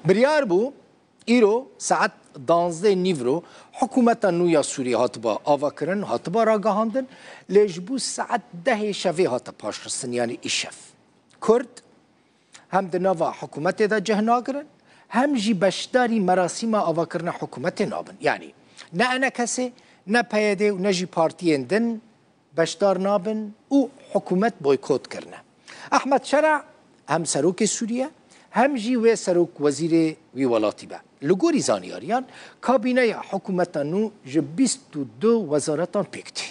بریار بو ایرو ساعت 12 نیورو حکومت نویا سوریه هاتبا آوا کرن هاتبا را گهاندن لجبو ساعت 10 شوی هات پاشرسن یعنی ایشف کرد هم دنوا حکومت دا جهنا کرن هم جی بشداری مراسم آوا کرن حکومت نابن یعنی نه انا کسی نه پیاده و نه جی پارتیین دن بشدار نابن او حکومت بویکوت کرنه احمد شرع هم سروک سوریه هم جی و سروک وزیر وی ولاتی با لگوری زانیاریان کابینه حکومت نو جه 22 وزارتان پیکتی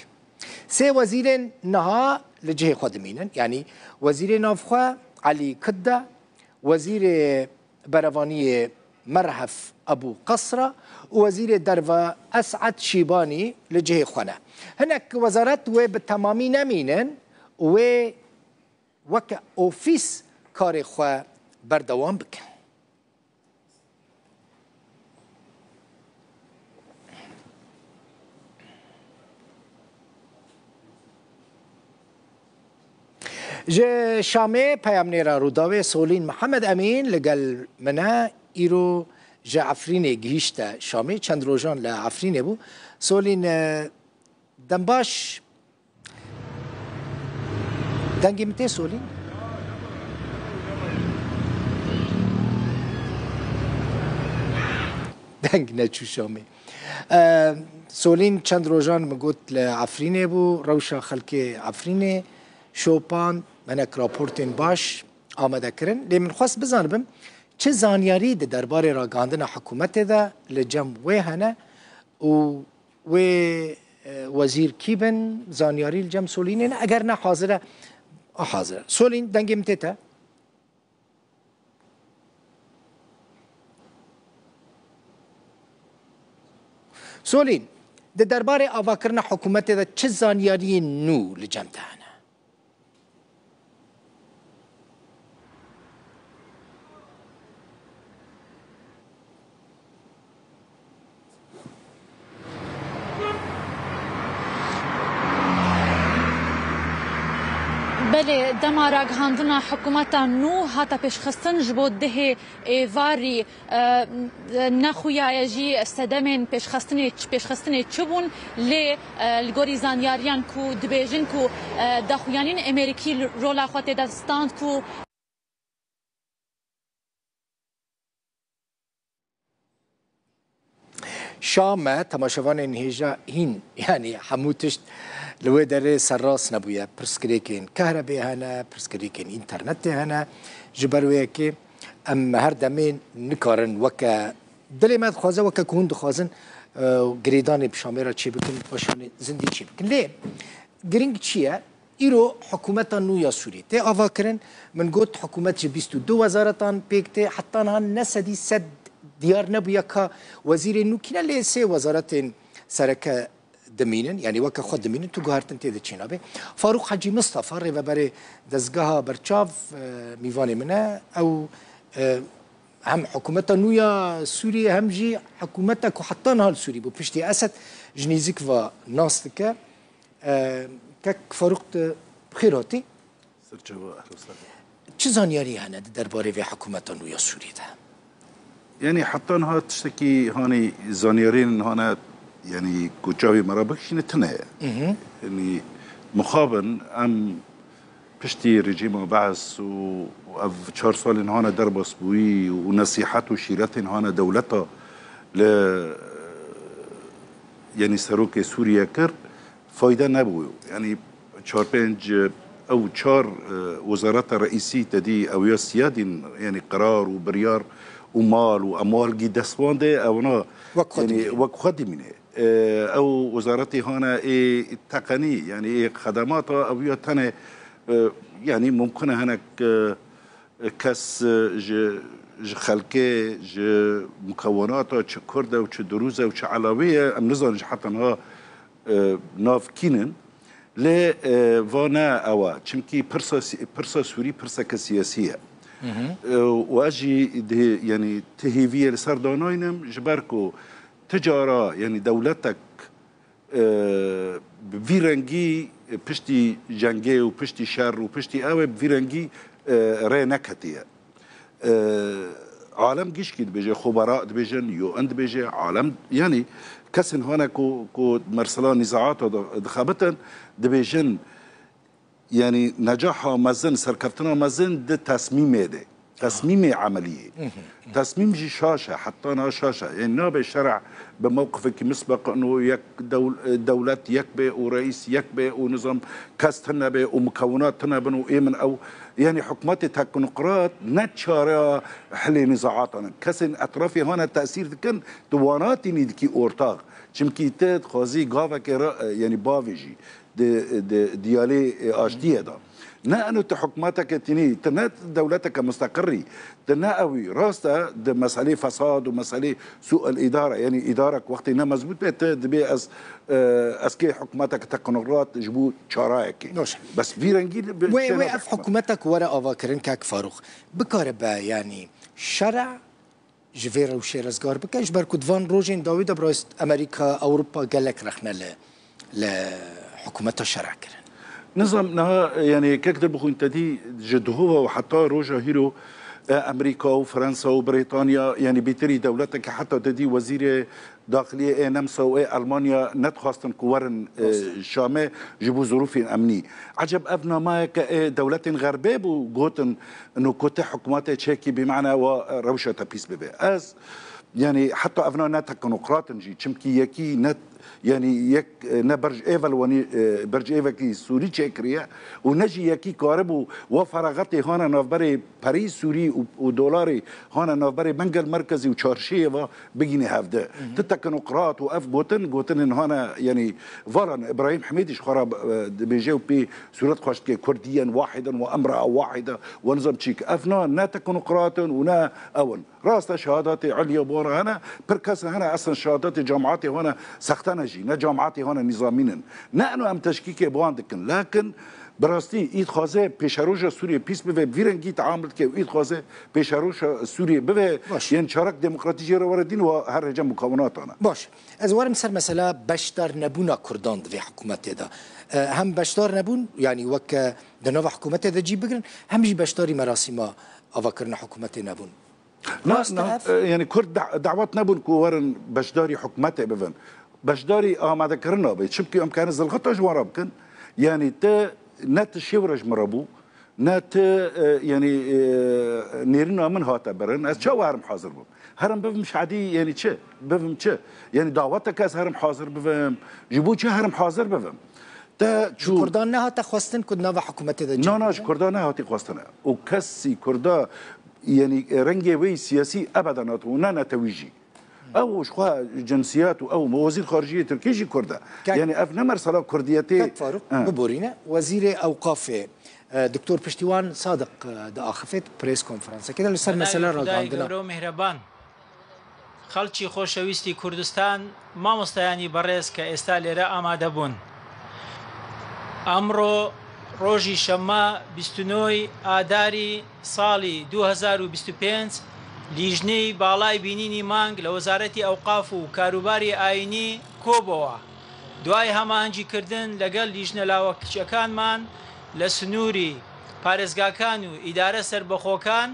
سه وزیر نها لجه خودمینن یعنی وزیر نافخوا علی کده وزیر بروانی مرحف ابو قصره وزیر دروا اسعد شیبانی لجه خونه هناك وزارات و بالتمامي نمينن و وك اوفيس كاري خوا بردوام بكن جه شامي پیامنیرا روداوی سولین محمد امین لگل منا ایرو جه عفرینه گهیشتا شامي چند روزان لعفرینه بو سولین دنباش دنگی متى سولين دنگ نچو شامي سولين چند روزان مگوت لعفرینه بو روشا خلق عفرینه شوپان منک راپورتین باش آمده کرن لی من خواست بزانبم چه زانیاری ده درباره را گاندن حکومت ده لجم وی هنه و وزیر کیبن زانیاری الجم سولین اگر نه حاضره حاضره سولین دنگی متیته سولین ده درباره آواکرن حکومت ده چه زانیاری نو لجم تهنه بله دمارا گهاندنا حکومتا نو هاتا پیشخستن جبو ده واری نخویا جی سدمن پیشخستن چبون لی الگوری زانیاریان کو دبیجن کو دخویانین امریکی رولا خواهد دستاند کو شام تماشاوان انهیجا هین یعنی حموتشت لو داره سراس نبويا برسكريكين كهرباء هنا برسكريكين انترنت هنا جبرويا كي ام هر دمين نكارن وكا دلي ما خوازه وكا كون دخوازن گريدان بشاميرا چي بكن باشان زندي چي بكن ليه گرينگ چيه ايرو حكومتا نويا سوري تي آوا کرن من قلت حكومت 22 وزارتان بيكتي حتى هان نسدي سد ديار نبويا كا وزير نو كنا ليه سي وزارتين سركه دمینن یعنی وقت خود دمینن تو گهارتن تیده چینا به فاروق حاجی مصطفى ریو بر دزگاه برچاف میوان منه او هم حکومت نویا سوریه هم جی حکومت کو حتی نهال سوری بو پشتی اسد جنیزیک و ناستکه که فاروق بخیراتی چه زانیاری هنه درباره و حکومت نویا سوری ده يعني حتى انها تشتكي هاني زانيارين هانا يعني كوجاوي مرابكش نتنا يعني مخابن ام بشتي رجيم بعث و شهر سال هانا دربس بوي ونصيحات وشيرات هانا دولتها ل يعني سروك سوريا كر فايدة نبوي يعني شهر بنج او شهر وزارات الرئيسية تدي او يا سيادين يعني قرار وبريار ومال واموال جي دسوان ده او انا يعني وخدمينه او وزارتي هنا التقنيه يعني خدماتها او يتنه يعني ممكن هناك كس خلقه مكوناتها كرده و دروزه و علاويه ام نزان حتى انها ناف كينن ل وانا او چمكي برسا سوري برسا سياسيه واجي يعني تهيفيه لسرداناينم جبركو تجاره يعني دولتك بفيرنجي بشتي جنگي وبشتي شر وبشتي اوي بفيرنجي ري نكتيه عالم گیشکی دبیجه خبراء دبیجن یو اند دبیجه عالم يعني كسن هنا كو مرسلا نزاعات دخابتن دبيجن يعني نجاحها مزن سركفتنا مزن ده تصميم ده تصميم عملية تصميم جي شاشة حطينا شاشة يعني نابع الشرع بموقفك مسبق انه يك دولة يكبه ورئيس يكبه ونظام كاستنا به ومكوناتنا بنو ايمن او يعني حكومات تكنقراط نتشارع حل نزاعاتنا كسن اطرافي هنا تأثير كن دواناتي ندكي اورتاغ چمكي تد خوازي غافك يعني بافيجي ديالي اشتيه دا نا انه تحكماتك تني تنا دولتك مستقري تناوي راستا ده مسألة فساد ومسألة سوء الإدارة يعني إدارك وقت إنها مزبوط بيت دبي أسكي حكوماتك تقنقرات جبو شرايك بس في رنجيل وقف حكومتك وراء أفاكرين كاك فاروق بكاربا يعني شرع جفيرا وشيرزغار بكاش بركو دفان روجين داويد براست أمريكا أوروبا قالك رخنا لحكومة الشرع كرن نظامنا يعني كيكدر بخون تدي جدهوها وحتى روجا هيرو امريكا وفرنسا وبريطانيا يعني بيتري دولتك حتى تدي وزير داخليه نمسا والمانيا نتخواستن كورن شامه جبو ظروف امني عجب ابنا ما دولة غربيه وقوتن انه كوت حكومات تشيكي بمعنى وروشه بيس بيبي از يعني حتى ابنا نتكنقراط نجي تشمكي يكي نت يعني يك نبرج ايفل وني برج ايفل كي سوري تشكريا ونجي يكي كاربو وفراغتي هنا نوبري باريس سوري ودولاري هنا نوبري بنك المركزي وشارشيه بيجيني هافده تتكنقراط واف جوتن هنا يعني فالان ابراهيم حميدي خراب بيجيو بي سورة خوشت كرديا واحدا وامراه واحده ونظام تشيك افنا نتكنقراط ونا اون راست شهاداتي عليا بورا هنا بركاس هنا اصلا شهاداتي جامعاتي هنا سختنا جي جامعاتي هنا نظاميا نحن ام تشكيك بواندكن لكن براستي ايد خوازه بيشاروجا سوريا بيس بيفي فيرنجي تعامل كي ايد خوازه بيشاروجا سوريا بيفي يعني شارك ديمقراطية وردين وهر رجع مكوناتنا باش از وارم سر مسألة بشتر نبونا كردان في حكومتي دا هم بشتر نبون يعني وك دنوا حكومتي دا جي بقرن هم جي بشتري مراسم افكرنا حكومتي نبون لا يعني كرد دعوات نبون كورن بشداري حكومتي بفن بشداري ما ذكرنا بيتشبكي امكان الزلغطه جوارا بكن يعني تا نت شورج مربو نت يعني نيرنا من هاتا برن از شو هرم حاضر بم هرم بفهمش عادي يعني تش بفهم تش يعني دعوتك از هرم حاضر بفهم جيبو تش هرم حاضر بفهم تا شو كردان نها تخواستن كدنا حكومتي دا نا كردان نها تخواستن وكسي كردا يعني رنجي وي سياسي ابدا نتونا نتويجي او شخوا جنسيات او وزير خارجيه تركيجي كردا يعني اف نمر صلاه كرديتي فاروق ببورينا وزير اوقاف دكتور پشتیوان صادق دا اخفت بريس كونفرنس كده لسر مساله را عندنا مهربان خلچی خوشويستي كردستان مامۆستایانی بەڕێز کە ئێستا لێرە ئامادە بوون ئەمڕۆ ڕۆژی شەممە 29 ئاداری ساڵی 2025 لیژنەی باڵای بینینی مانگ لە وەزارەتی ئەوقاف و کاروباری ئاینی کۆبەوە دوای هەماهەنگیکردن لەگەڵ لیژنە لاوەکچەکانمان لە سنووری پارێزگاکان و ئیدارە سەربەخۆکان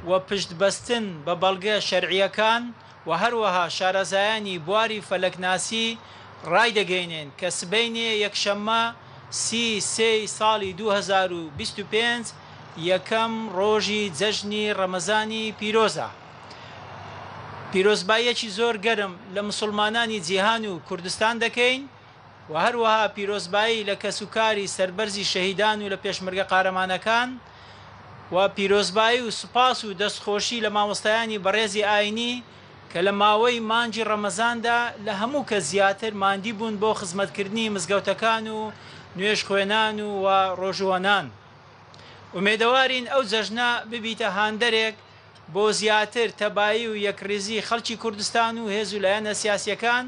و پشتبەستن بە بەڵگە شەرعیەکان و هەروەها شارەزایانی بواری فەلەکناسی ڕایدەگەینێن کە سبەینێ یەکشەممە 30 ساڵی 2025 یەکەم ڕۆژی جەژنی ڕەمەزانی پیرۆزە پیرۆزباییەکی زۆر گەرم لە مسلمانانی جیهان و کوردستان دەکەین و هەروەها پیرۆزبایی لە کەسوکاری سەربەرزی شەهیدان و لە پێشمەرگە قارەمانەکان و پیرۆزبایی و سوپاس و دەستخۆشی لە مامۆستایانی بەڕێزی ئاینی کە لە ماوەی مانجی ڕەمەزاندا لە هەموو کە زیاتر ماندی بوون بۆ خزمەتکردنی مزگەوتەکان و نوێژ خوێنان و ڕۆژوانان ومێدەوارین ئەو جەژنە ببیتە هاندەرێک بۆ زیاتر تەبایی و یەکڕێزی خەڵکی کوردستان و هێز و لایەنە سیاسیەکان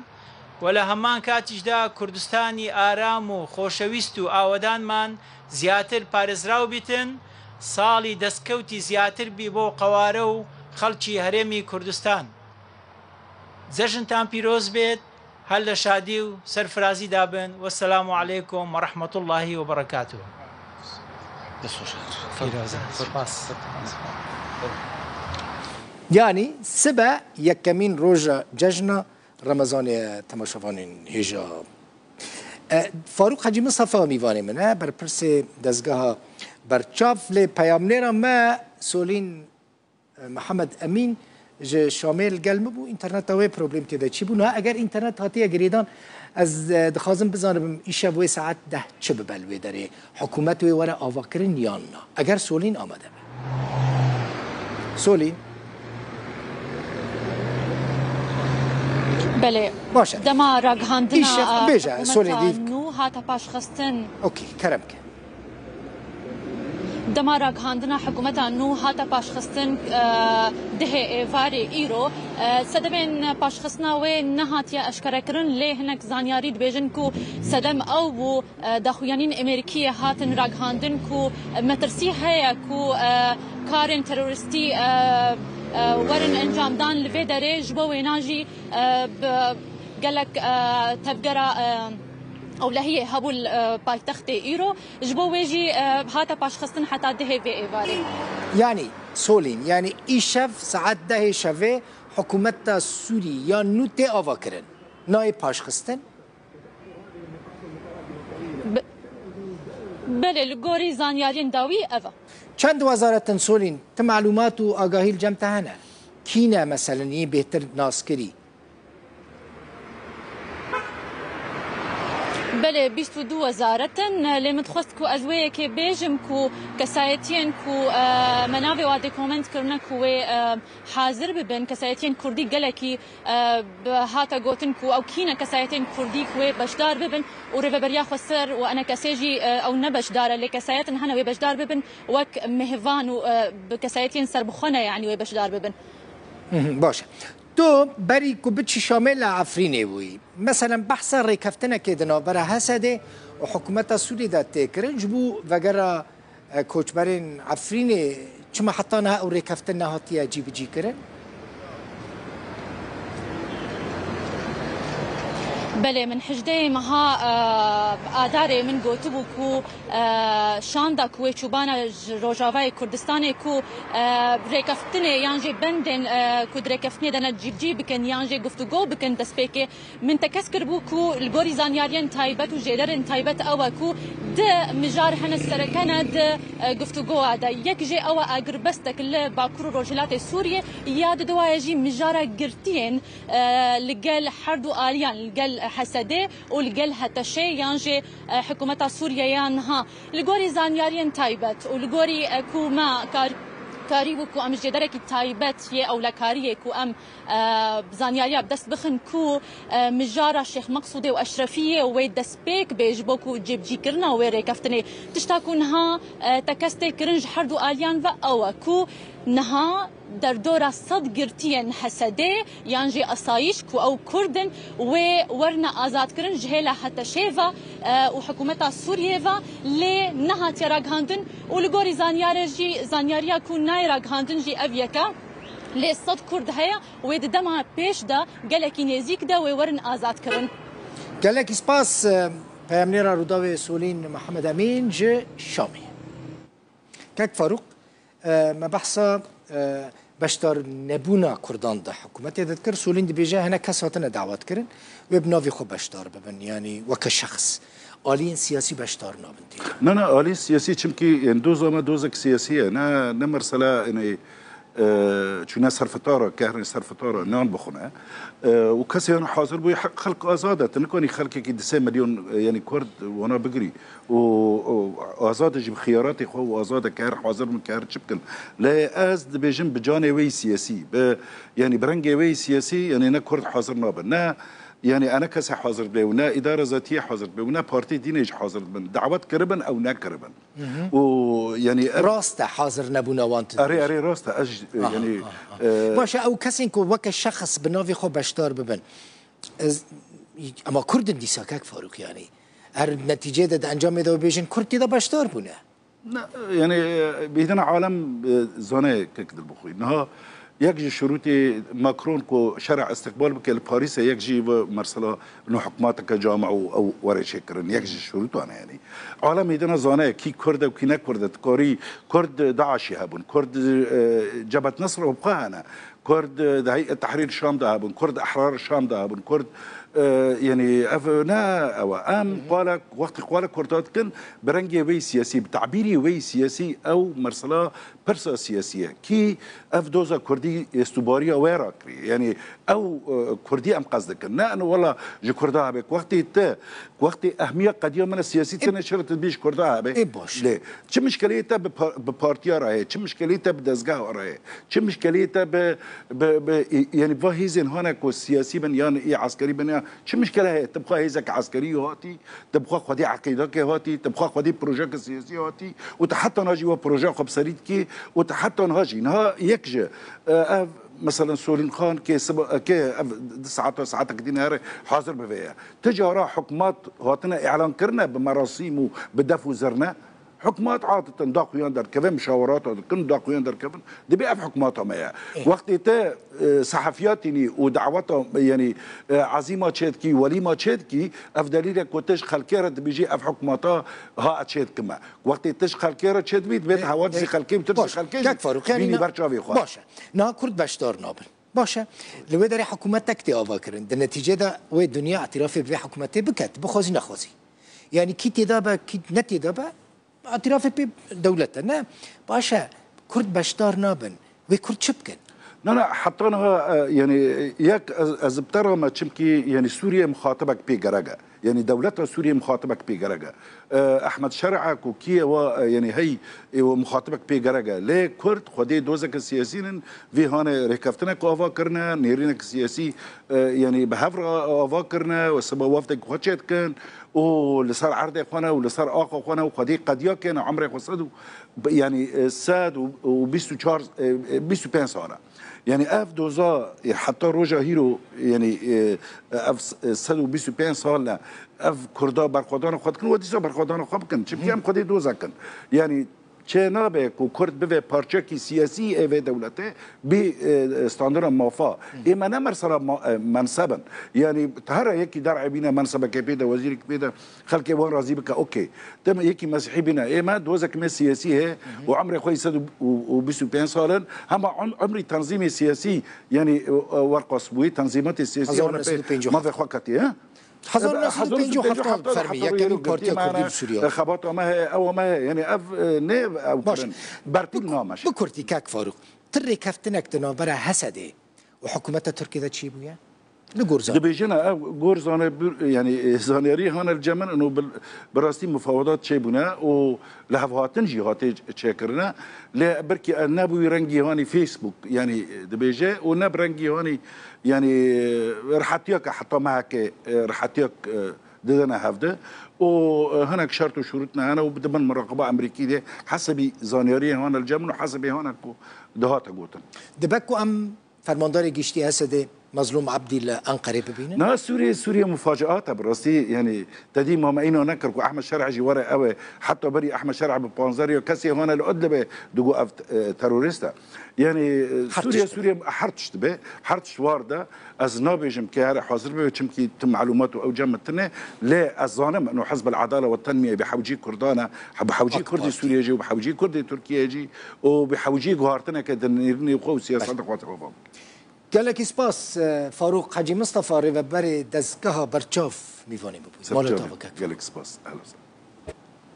و لە هەمان کاتیشدا کوردستانی ئارام و خۆشەویست و ئاوەدانمان زیاتر پارێزراو بیتن ساڵی دەستکەوتی زیاتر بی بۆ قەوارە و خەڵکی هەرێمی کوردستان جەژنتان پیرۆز بێت هەر لە شادی و سەرفرازی دابن وەسەلام عەلەیکم وەڕەحمەت اللهی وبەڕەکاتوه يعني سبا يكمين روجا ججنا رمضان تماشوان هجا فاروق حاجی مصطفى میوانی منه بر پرس دزگاه برچاف لی پیامنیرا ما سولین محمد امین ج شامل گلم بو اینترنت اوی پروبلم تیده چی بو نه اگر اینترنت هاتی گریدان از دخوازم بزنم ایشه بوی ساعت 10 چه ببلوی داره حکومت وی وره آواکرین یا نه اگر سولین آمده سولین بله باشه دما راگهاندنا بیجا سولین نو هاتا پاش خستن اوکی کرم که دما راگهاندنا حکومتا نو هاتا پاش خستن ده ایواری ایرو سدبین پاش خستنا و نهاتیا اشکره کرن لی هنک زانیاری دبیجن کو سدم او بو دخویانین امریکی هاتن راگهاندن کو مترسی هیا کو کارن تروریستی ورن انجام دان لفي داري جبو ويناجي قالك تبقرا او لهي هبو بايتخت ايرو جبو ويجي هاتا باش خصن حتى ده في ايفاري يعني سولين يعني ايشف ساعات ده شفه حكومت سوري يا نوتي افاكرن ناي باش خصن بله الجوري زانيارين داوي افا چند وزارت سولین ته معلومات و آگاهی الجمع هنه کینه مثلا یه بهتر ناسکری بله 22 وزارة لما تخص كو أزوية كي بيجم كو كسايتين كو منابع وادي كومنت كرنا كو حاضر ببن كسايتين كردي قلكي هاتا قوتن كو أو كينا كسايتين كردي كو بشدار ببن ورببريا خسر وأنا كسيجي أو نبشدار اللي كسايتن هنا وبشدار ببن وك مهفان بكسايتين سربخونة يعني وبشدار ببن باشه تو بری کو بچی شامل عفرینه وی مثلا بحث ریکفتنه که دنابره حسده و حکومت سوری دا تکرن جبو وگرا کوچبرین عفرینه چما حتی نه او ریکفتنه هاتیه جی بجی کرن بله من حجده مها آداره من گوتبو کو شاندا کوی چوبانا روجاوای کردستان کو ریکفتنه یانجی بندن کو ریکفتنه دنا جیب بکن یانجی گفتگو بکن دسپیک من تکسکر بو کو الگوری زانیاریان تایبت و جدرن تایبت او کو ده مجار هن السركنه ده گفتگو هذا یک جي او اگر بستك باكرو روجلات سوريا ياد دوايجي مجاره قرتين لقال حردو اليان لقال حسده ولقال هتشي يانجي حكومه سوريا يانها لغوري زانيارين تايبت ولغوري كوما كاري وكو ام جدرك تايبت هي او لكاريه كو ام زانياريا بدس بخن كو مجاره شيخ مقصودي واشرفيه ويدس بيك بيجبوكو جيب جيكرنا ويري كفتني تشتاكونها تكستي كرنج حردو اليان و او كو نها در دورة صد قرتين حسده يانجي أصايش كو أو كردن وورنا آزاد كرن جهلا حتى شيفا وحكومتها سوريا لي نها تراغهاندن ولغوري زانياريا كو ناي راغهاندن جي أبيكا لي صد كرد هيا ويد دما بيش دا قالكي نيزيك دا وورن آزاد كرن قالك سباس پیامنیرا روداوی سولین محمد امین ج شامی كاك فاروق ما بحثا بشتار نبونا كردان ده حكومت يذكر سولين دي بيجا هنا كساتنا دعوات كرن وبنافي خو بشتار ببن يعني وكشخص آلين سياسي بشتار نابن نه آلين سياسي چمكي دوزك سياسية نه مرسلا يعني چونه سرفتاره كهرن سرفتاره نان بخونه وكسي أنا حاضر بو خلق آزادة تنكوني خلقي كي 2 مليون يعني كرد وانا بقري وآزادة جيب خياراتي خو وآزادة كهر حاضر من كهر شبكن لا أزد بيجن بجاني وي سياسي يعني برنجي وي سياسي يعني نا كرد حاضر نابن نا يعني أنا كسي حاضر بي ونا إدارة ذاتية حاضر بي ونا بارتي دينيج حاضر بن دعوات كربن أو نا كربن ويعني راسته حاضر نبونا وانت أري راسته يعني باشه أو كسين كو وك الشخص بنافي خو بشتار ببن أما كردن دي ساكاك فاروق يعني هر النتيجة ده أنجام ده بيجن كردي ده بشتار بونه لا يعني بيدنا عالم زانه كده البخوي إنها يجي شروطي ماكرون كو شرع استقبال بك باريس يجي مرسلا انه حكوماتك جامع او وري شكرن يجي شروطه انا يعني عالم يدنا زانه كي كرد وكي نكرد تكوري كرد داعش يهبون كرد جبهه نصر وبقى انا كرد هيئة تحرير الشام دهابن كرد أحرار الشام دهابن كرد يعني أفنا أو أم قال وقت قال كردات كن برنجي وي سياسي بتعبيري وي سياسي أو مرسلا برسا سياسية كي أفدوزا كردي استبارية ويراكري يعني أو كردي أم قصدك نا أنا والله جو كردها بك وقت أهمية قديمة من السياسي تنشرت بيش كردها بك ليه شو مشكلتها ببارتيا راهي شو مشكلتها بدزقها راهي شو مشكلتها يعني بهيزن هناك والسياسي بن يعني إيه عسكري بن شو مشكلة هي تبقى هيزك عسكري هاتي تبقى خدي عقيدك هاتي تبقى خدي بروجيك سياسي هاتي وتحتى ناجي وبروجيك خبصريت كي وتحتى ناجي نها يكجه مثلا سولين خان كي 9 دينار حاضر بفيها تجارة حكومات هاتنا اعلان كرنا بمراسيم وبدف وزرنا حكومات عادة داقوا يندر كذا مشاورات كن داقوا يندر كذا دي بيقف حكوماتهم يا وقت تا صحفياتني ودعواتهم يعني عزيمة تشيدكي وليمة تشيدكي أفضلية كوتش خلكيرة بيجي أف حكوماتها ها تشيد كما وقت تش خلكيرة تشيد بيت حوادث خلكي وترش خلكي كاك فاروق يعني باشا نا كرد باشدار نابل باشا لو داري حكومتك تي أفاكرن النتيجة ده والدنيا اعترافي بحكومتي بكت بخوزي نخوزي يعني كي تدابا كي نتدابا اعتراف بدولتنا باشا كرد باشدار نابن وكرد شبكن لا حطيناها يعني ياك ازبترها ما تشمكي يعني سوريا مخاطبك بجرجة يعني دولتها سوريا مخاطبك بجرجة احمد شرعك وكي يعني هي مخاطبك بجرجة ليه كرد خدي دوزك السياسيين في هون ركفتنا كوافكرنا نيرينك السياسي يعني بهفر افكرنا وسبب وفدك وخشيت كان واللي صار عرض اخوانا واللي صار اخو اخوانا وخدي قد كان عمري وصدوا يعني ساد وبيستو تشارز بيستو بنسانا يعني اف دوزا حتى روجا هيرو يعني اف سادو بيستو بنسانا اف كردا برخدان خد كن وديسا برخدان خد كن چبكي ام خدي دوزا كن يعني چنابك و کرد به پارچه سیاسی اوه دولته بی استاندار موفا اما نمرسلا منصبا يعني تهرى يكي درع بينا منصبك بيدا وزيرك بيدا خلك وان راضي بك اوكي تم يكي مسيحي بينا اما دوزك ما سياسي هي وعمري خوي سد وبسو بين صالن هم عمري تنظيمي سياسي يعني ورقص بوي تنظيمات السياسيه ما في وقتي ها حضور 1957 فرمية كانوا بارتيا كردي بسوريا خبطوا ما هي أو ما هي يعني أف نيف أو كرن برتين نامش بكرتي كاك فاروق تري كفتنك تنابرة حسده وحكومتها تركيا ذا تشي بويا لجورزان دبيجنا جورزان يعني زانيري هون الجمن إنه براستي مفاوضات شيبنا ولهفات تنجي هاتي تشكرنا لبركي النبو يرنجي هوني فيسبوك يعني دبيجة ونب رنجي هوني يعني رحتيك حتى معك رحتيك ددنا هفده وهناك شرط وشروطنا أنا وبدمن مراقبة أمريكية حسب زانيري هون الجمن وحسب هونك دهات قوتن دبكو أم فرماندار جيشتي أسد مظلوم عبدي الأنقري ببينا؟ نا سوريا مفاجآت براسي يعني تدي ما إنه نكر أحمد شرع جواره أوي حتى بري أحمد شرع ببانزاريو كسي هون الأدلة بدقوا تروريستا يعني سوريا حرتشت به حرتش وارده از نابجم كهر حاضر به چمكي تم معلومات او جمعتنا لا الظانم انه حزب العداله والتنميه بحوجي كردانا بحوجي كردي سوريا جي وبحوجي كردي تركيا جي وبحوجي جوارتنا كدنيرني وقو سياسات قوات قال لك سباس فاروق حاجي مصطفى ريفبري دزكها برشاف ميفاني ببوي قال لك سباس اهلا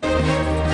وسهلا